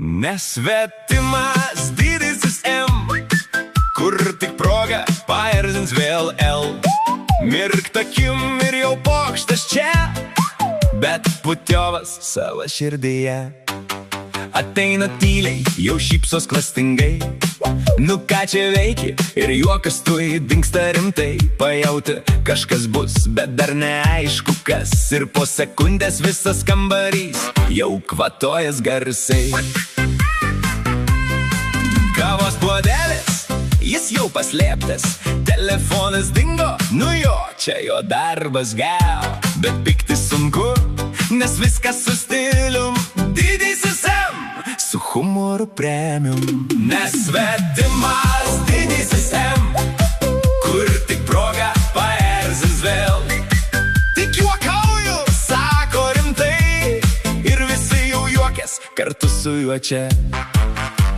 Nesvetimas didysis M, kur tik proga paerzins vėl L. Mirkt akim ir jau pokštas čia, bet putiovas savo širdyje. Ateina tyliai, jau šypsos klastingai. Nu ką čia veiki, ir juokas tuoj dingsta rimtai. Pajauti kažkas bus, bet dar neaišku kas. Ir po sekundės visas kambarys jau kvatojas garsai. Kavos puodelis, jis jau paslėptas. Telefonas dingo, nu jo, čia jo darbas gal. Bet pikti sunku, nes viskas su stilium. Didysis M, su humoru premium. Nesvetimas didysis M, kur tik proga paerzins vėl. Tik juokauju, sako rimtai, ir visi jau juokės kartu su juo čia.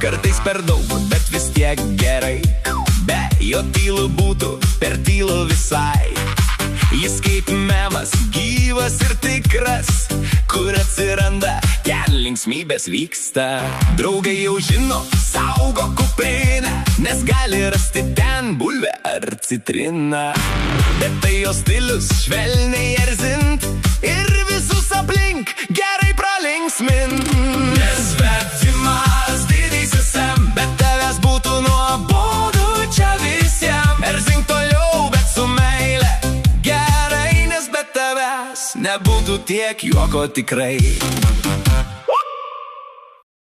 Kartais per daug, bet vis tiek gerai. Be jo tylu būtų per tylu visai. Jis kaip memas, gyvas ir tikras, kur atsiranda, ten linksmybės vyksta. Draugai jau žino, saugo kuprinę, nes gali rasti ten bulvę ar citriną. Bet tai jo stilius švelniai erzint ir visus aplink gerai pralinksmint. Nesvetimas didysis M, bet tavęs būtų nuobodu čia visiem. Erzink toliau, bet su meile, gerai, nes be tavęs nebūtų tiek juoko tikrai.